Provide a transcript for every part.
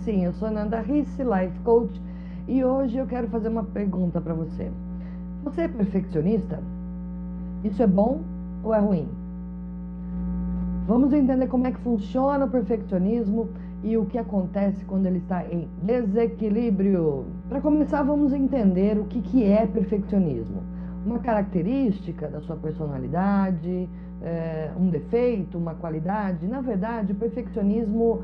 sim, eu sou Ananda Risse, Life Coach, e hoje eu quero fazer uma pergunta para você. Você é perfeccionista? Isso é bom ou é ruim? Vamos entender como é que funciona o perfeccionismo e o que acontece quando ele está em desequilíbrio. Para começar, vamos entender o que é perfeccionismo. Uma característica da sua personalidade, um defeito, uma qualidade. Na verdade, o perfeccionismo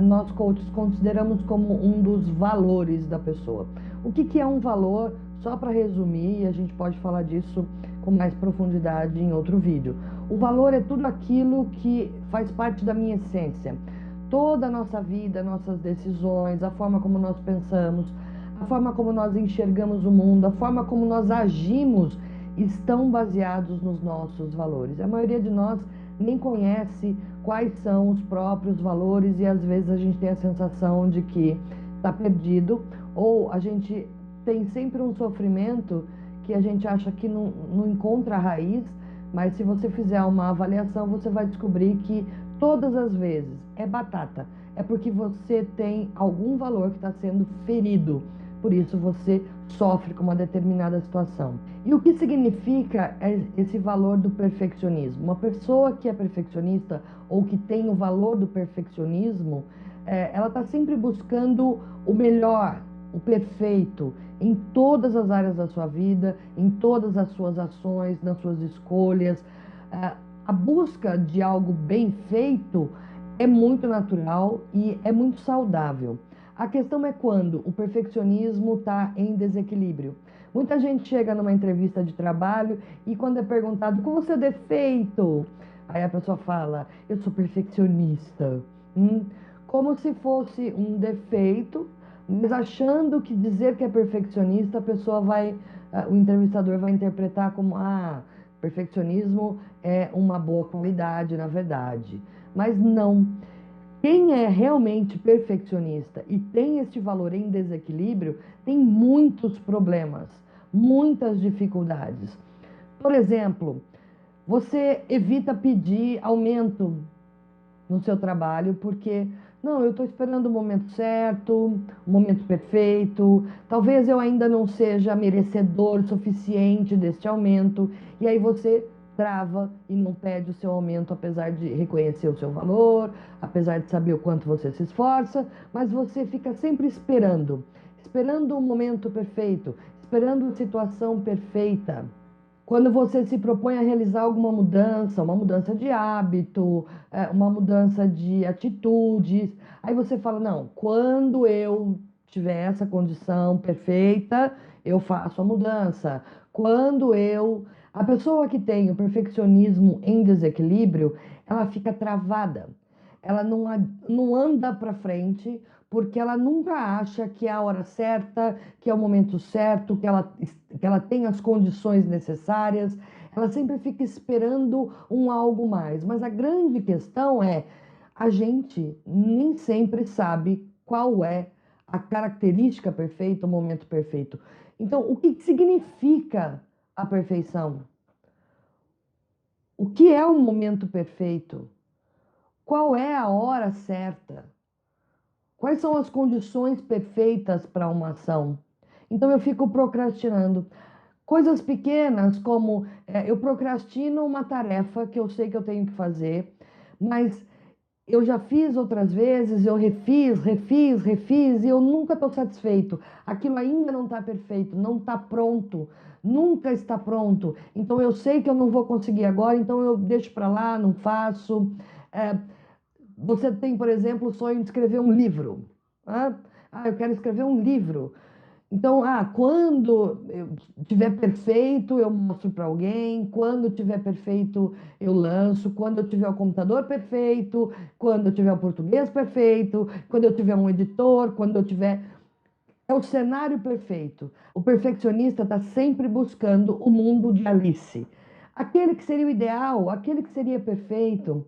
nós coaches consideramos como um dos valores da pessoa. O que é um valor? Só para resumir, a gente pode falar disso com mais profundidade em outro vídeo. O valor é tudo aquilo que faz parte da minha essência. Toda a nossa vida, nossas decisões, a forma como nós pensamos, a forma como nós enxergamos o mundo, a forma como nós agimos, estão baseados nos nossos valores. A maioria de nós nem conhece quais são os próprios valores e às vezes a gente tem a sensação de que está perdido, ou a gente tem sempre um sofrimento que a gente acha que não encontra a raiz, mas se você fizer uma avaliação, você vai descobrir que todas as vezes é batata. É porque você tem algum valor que está sendo ferido. Por isso você sofre com uma determinada situação. E o que significa esse valor do perfeccionismo? Uma pessoa que é perfeccionista ou que tem o valor do perfeccionismo, ela está sempre buscando o melhor, o perfeito, em todas as áreas da sua vida, em todas as suas ações, nas suas escolhas. A busca de algo bem feito é muito natural e é muito saudável. A questão é quando o perfeccionismo está em desequilíbrio. Muita gente chega numa entrevista de trabalho e quando é perguntado qual é o seu defeito, aí a pessoa fala, eu sou perfeccionista. Como se fosse um defeito, mas achando que dizer que é perfeccionista, o entrevistador vai interpretar como, perfeccionismo é uma boa qualidade, na verdade. Mas não. Quem é realmente perfeccionista e tem este valor em desequilíbrio, tem muitos problemas, muitas dificuldades. Por exemplo, você evita pedir aumento no seu trabalho porque, não, eu estou esperando o momento certo, o momento perfeito, talvez eu ainda não seja merecedor suficiente deste aumento, e aí você trava e não pede o seu aumento, apesar de reconhecer o seu valor, apesar de saber o quanto você se esforça, mas você fica sempre esperando o momento perfeito, esperando a situação perfeita. Quando você se propõe a realizar alguma mudança, uma mudança de hábito, uma mudança de atitudes, aí você fala, não, quando eu tiver essa condição perfeita, eu faço a mudança. A pessoa que tem o perfeccionismo em desequilíbrio, ela fica travada. Ela não anda para frente porque ela nunca acha que é a hora certa, que é o momento certo, que ela tem as condições necessárias. Ela sempre fica esperando um algo mais. Mas a grande questão é, a gente nem sempre sabe qual é a característica perfeita, o momento perfeito. Então, o que significa a perfeição? O que é o momento perfeito? Qual é a hora certa? Quais são as condições perfeitas para uma ação? Então eu fico procrastinando. Coisas pequenas como eu procrastino uma tarefa que eu sei que eu tenho que fazer, mas eu já fiz outras vezes, eu refiz e eu nunca estou satisfeito. Aquilo ainda não está perfeito, não está pronto, nunca está pronto. Então eu sei que eu não vou conseguir agora, então eu deixo para lá, não faço. Você tem, por exemplo, o sonho de escrever um livro. Eu quero escrever um livro. Então, quando eu tiver perfeito, eu mostro para alguém. Quando tiver perfeito, eu lanço. Quando eu tiver o computador perfeito, quando eu tiver o português perfeito, quando eu tiver um editor, quando eu tiver... É o cenário perfeito. O perfeccionista está sempre buscando o mundo de Alice. Aquele que seria o ideal, aquele que seria perfeito.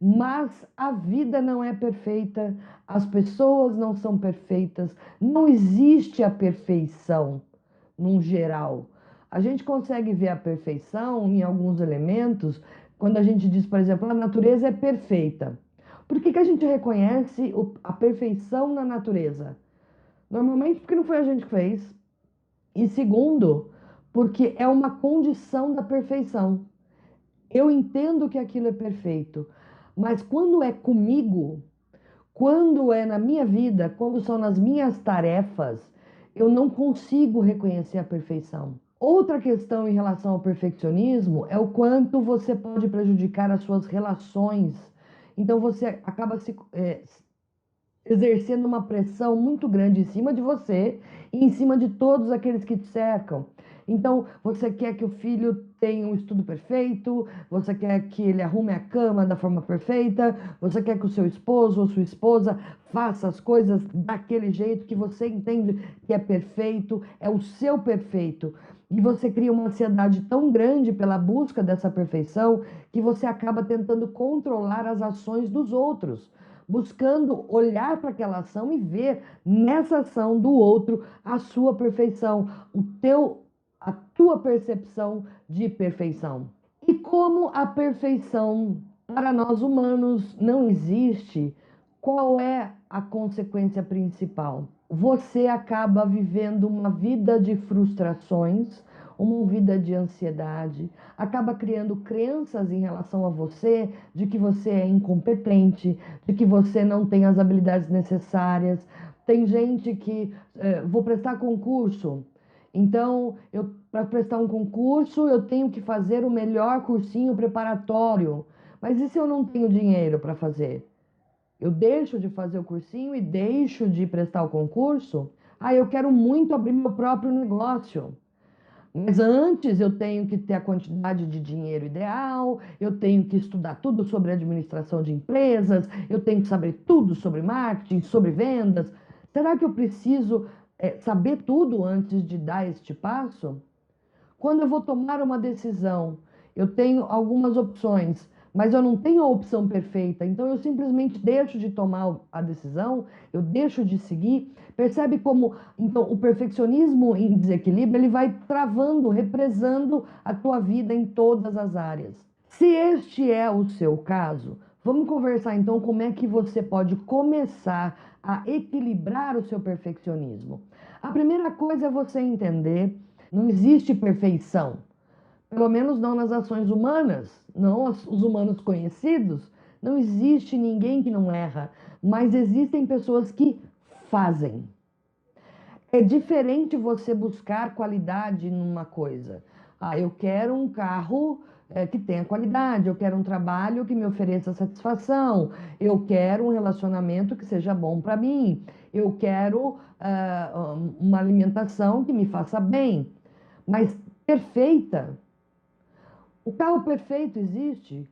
Mas a vida não é perfeita, as pessoas não são perfeitas, não existe a perfeição num geral. A gente consegue ver a perfeição em alguns elementos quando a gente diz, por exemplo, a natureza é perfeita. Por que que a gente reconhece a perfeição na natureza? Normalmente porque não foi a gente que fez. E segundo, porque é uma condição da perfeição. Eu entendo que aquilo é perfeito, mas quando é comigo, quando é na minha vida, quando são nas minhas tarefas, eu não consigo reconhecer a perfeição. Outra questão em relação ao perfeccionismo é o quanto você pode prejudicar as suas relações. Então você acaba exercendo uma pressão muito grande em cima de você e em cima de todos aqueles que te cercam. Então, você quer que o filho tenha um estudo perfeito, você quer que ele arrume a cama da forma perfeita, você quer que o seu esposo ou sua esposa faça as coisas daquele jeito que você entende que é perfeito, é o seu perfeito. E você cria uma ansiedade tão grande pela busca dessa perfeição que você acaba tentando controlar as ações dos outros, buscando olhar para aquela ação e ver nessa ação do outro a sua perfeição, a tua percepção de perfeição. E como a perfeição para nós humanos não existe, qual é a consequência principal? Você acaba vivendo uma vida de frustrações, uma vida de ansiedade, acaba criando crenças em relação a você, de que você é incompetente, de que você não tem as habilidades necessárias. Tem gente que vou prestar concurso, então para prestar um concurso eu tenho que fazer o melhor cursinho preparatório. Mas e se eu não tenho dinheiro para fazer? Eu deixo de fazer o cursinho e deixo de prestar o concurso? Ah, eu quero muito abrir meu próprio negócio. Mas antes eu tenho que ter a quantidade de dinheiro ideal, eu tenho que estudar tudo sobre administração de empresas, eu tenho que saber tudo sobre marketing, sobre vendas. Será que eu preciso saber tudo antes de dar este passo? Quando eu vou tomar uma decisão, eu tenho algumas opções, mas eu não tenho a opção perfeita, então eu simplesmente deixo de tomar a decisão, eu deixo de seguir. Percebe como então o perfeccionismo em desequilíbrio, ele vai travando, represando a tua vida em todas as áreas. Se este é o seu caso, vamos conversar então como é que você pode começar a equilibrar o seu perfeccionismo. A primeira coisa é você entender, não existe perfeição, pelo menos não nas ações humanas, não os humanos conhecidos, não existe ninguém que não erra, mas existem pessoas que fazem. É diferente você buscar qualidade numa coisa. Ah, eu quero um carro que tenha qualidade, eu quero um trabalho que me ofereça satisfação, eu quero um relacionamento que seja bom para mim, eu quero uma alimentação que me faça bem. Mas perfeita, o carro perfeito existe?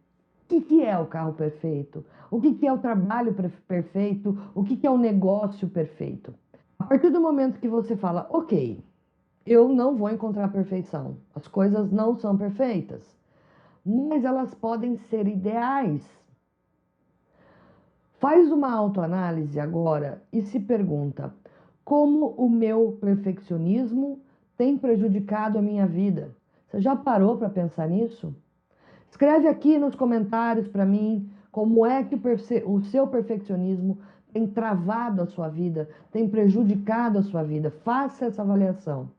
O que é o carro perfeito? O que é o trabalho perfeito? O que é o negócio perfeito? A partir do momento que você fala, ok, eu não vou encontrar perfeição, as coisas não são perfeitas, mas elas podem ser ideais. Faz uma autoanálise agora e se pergunta: como o meu perfeccionismo tem prejudicado a minha vida? Você já parou para pensar nisso? Escreve aqui nos comentários para mim como é que o seu perfeccionismo tem travado a sua vida, tem prejudicado a sua vida. Faça essa avaliação.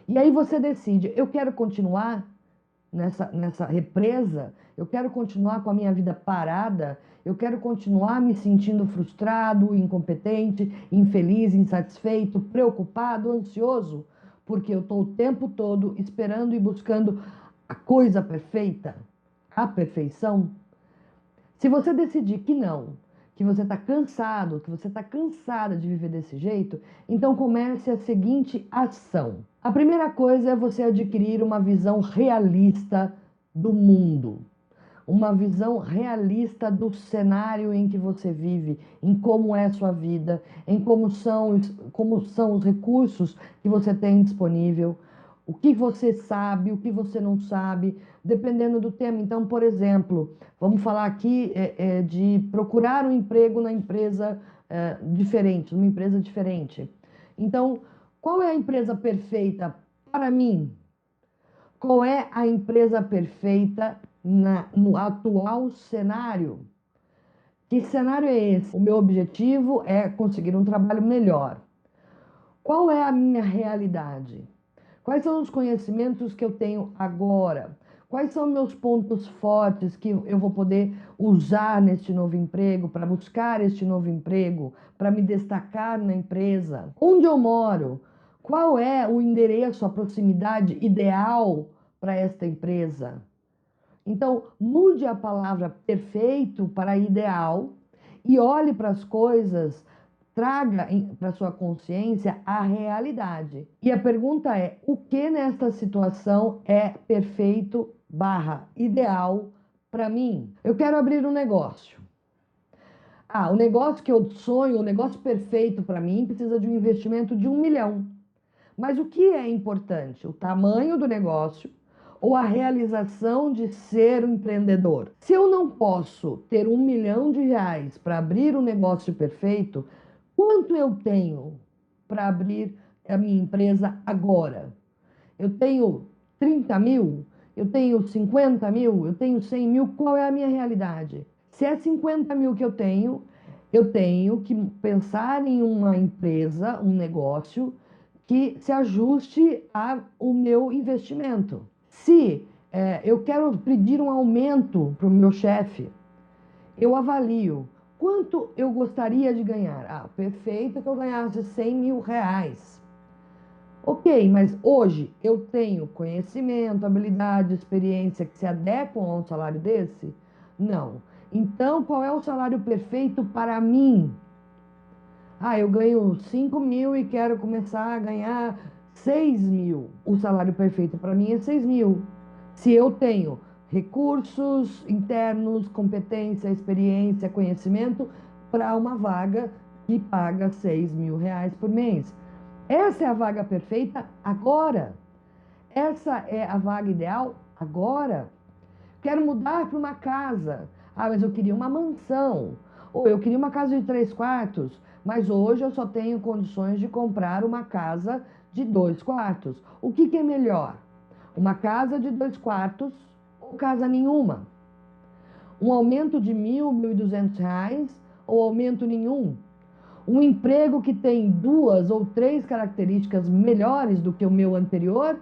E aí você decide, eu quero continuar nessa represa, eu quero continuar com a minha vida parada, eu quero continuar me sentindo frustrado, incompetente, infeliz, insatisfeito, preocupado, ansioso, porque eu estou o tempo todo esperando e buscando a coisa perfeita, a perfeição. Se você decidir que não, que você está cansado, que você está cansada de viver desse jeito, então comece a seguinte ação. A primeira coisa é você adquirir uma visão realista do mundo, uma visão realista do cenário em que você vive, em como é a sua vida, em como são os recursos que você tem disponível, o que você sabe, o que você não sabe, dependendo do tema. Então, por exemplo, vamos falar aqui de procurar um emprego na empresa diferente, numa empresa diferente. Então, qual é a empresa perfeita para mim? Qual é a empresa perfeita no atual cenário? Que cenário é esse? O meu objetivo é conseguir um trabalho melhor. Qual é a minha realidade? Quais são os conhecimentos que eu tenho agora? Quais são meus pontos fortes que eu vou poder usar neste novo emprego, para buscar este novo emprego, para me destacar na empresa? Onde eu moro? Qual é o endereço, a proximidade ideal para esta empresa? Então, mude a palavra perfeito para ideal e olhe para as coisas, traga para sua consciência a realidade. E a pergunta é: o que nesta situação é perfeito barra ideal para mim? Eu quero abrir um negócio. O negócio que eu sonho, o negócio perfeito para mim, precisa de um investimento de 1 milhão. Mas o que é importante? O tamanho do negócio ou a realização de ser um empreendedor? Se eu não posso ter 1 milhão de reais para abrir um negócio perfeito, quanto eu tenho para abrir a minha empresa agora? Eu tenho 30 mil? Eu tenho 50 mil? Eu tenho 100 mil? Qual é a minha realidade? Se é 50 mil que eu tenho que pensar em uma empresa, um negócio que se ajuste ao meu investimento. Se eu quero pedir um aumento para o meu chefe, eu avalio quanto eu gostaria de ganhar. Perfeito que eu ganhasse 100 mil reais. Ok, mas hoje eu tenho conhecimento, habilidade, experiência que se adequam a um salário desse? Não. Então, qual é o salário perfeito para mim? Eu ganho 5 mil e quero começar a ganhar 6 mil. O salário perfeito para mim é 6 mil. Se eu tenho recursos internos, competência, experiência, conhecimento para uma vaga que paga 6 mil reais por mês. Essa é a vaga perfeita agora. Essa é a vaga ideal agora. Quero mudar para uma casa. Mas eu queria uma mansão. Ou eu queria uma casa de 3 quartos. Mas hoje eu só tenho condições de comprar uma casa de 2 quartos. O que é melhor? Uma casa de 2 quartos ou casa nenhuma? Um aumento de 1.000, 1.200 reais ou aumento nenhum? Um emprego que tem 2 ou 3 características melhores do que o meu anterior?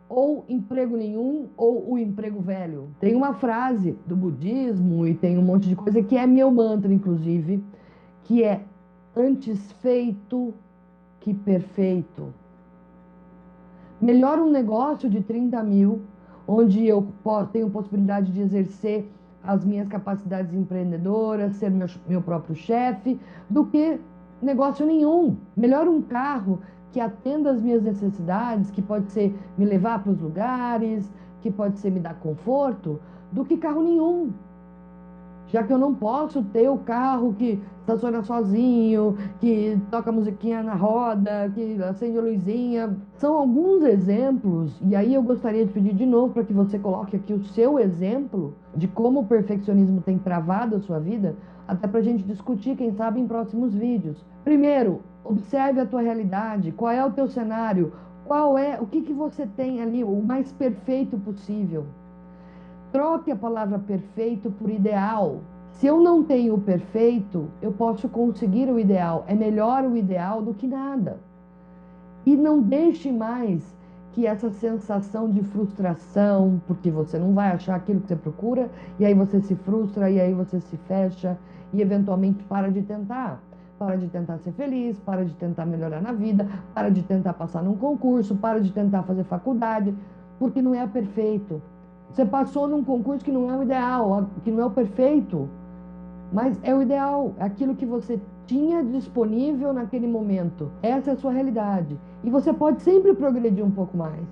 Ou emprego nenhum, ou o emprego velho? Tem uma frase do budismo e tem um monte de coisa que é meu mantra, inclusive, que é: antes feito que perfeito. Melhor um negócio de 30 mil, onde eu tenho possibilidade de exercer as minhas capacidades empreendedoras, ser meu próprio chefe, do que negócio nenhum. Melhor um carro que atenda às minhas necessidades, que pode ser me levar para os lugares, que pode ser me dar conforto, do que carro nenhum. Já que eu não posso ter o carro que estaciona sozinho, que toca musiquinha na roda, que acende a luzinha. São alguns exemplos, e aí eu gostaria de pedir de novo para que você coloque aqui o seu exemplo de como o perfeccionismo tem travado a sua vida, até para a gente discutir, quem sabe, em próximos vídeos. Primeiro, observe a tua realidade, qual é o teu cenário, o que você tem ali, o mais perfeito possível. Troque a palavra perfeito por ideal. Se eu não tenho o perfeito, eu posso conseguir o ideal. É melhor o ideal do que nada. E não deixe mais que essa sensação de frustração, porque você não vai achar aquilo que você procura, e aí você se frustra, e aí você se fecha, e eventualmente para de tentar. Para de tentar ser feliz, para de tentar melhorar na vida, para de tentar passar num concurso, para de tentar fazer faculdade, porque não é perfeito. Você passou num concurso que não é o ideal, que não é o perfeito, mas é o ideal, é aquilo que você tinha disponível naquele momento. Essa é a sua realidade. E você pode sempre progredir um pouco mais.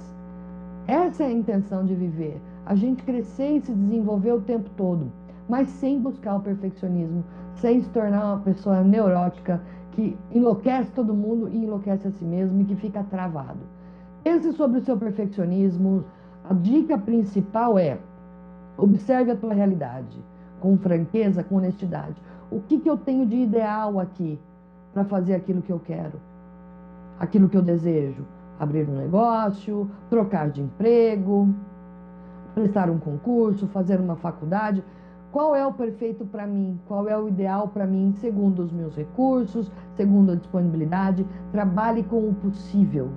Essa é a intenção de viver. A gente crescer e se desenvolver o tempo todo, mas sem buscar o perfeccionismo, sem se tornar uma pessoa neurótica que enlouquece todo mundo e enlouquece a si mesmo e que fica travado. Pense sobre o seu perfeccionismo. A dica principal é: observe a tua realidade com franqueza, com honestidade. O que eu tenho de ideal aqui para fazer aquilo que eu quero? Aquilo que eu desejo? Abrir um negócio, trocar de emprego, prestar um concurso, fazer uma faculdade. Qual é o perfeito para mim? Qual é o ideal para mim, segundo os meus recursos, segundo a disponibilidade? Trabalhe com o possível.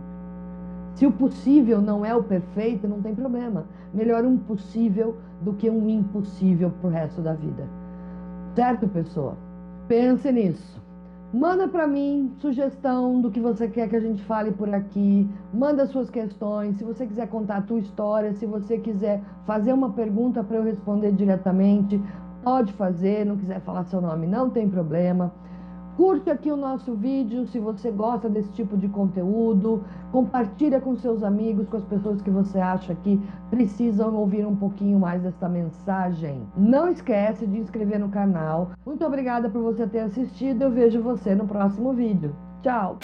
Se o possível não é o perfeito, não tem problema. Melhor um possível do que um impossível pro resto da vida. Certo, pessoa? Pense nisso. Manda para mim sugestão do que você quer que a gente fale por aqui. Manda suas questões. Se você quiser contar a tua história, se você quiser fazer uma pergunta para eu responder diretamente, pode fazer. Não quiser falar seu nome, não tem problema. Curte aqui o nosso vídeo se você gosta desse tipo de conteúdo. Compartilha com seus amigos, com as pessoas que você acha que precisam ouvir um pouquinho mais dessa mensagem. Não esquece de inscrever no canal. Muito obrigada por você ter assistido. Eu vejo você no próximo vídeo. Tchau!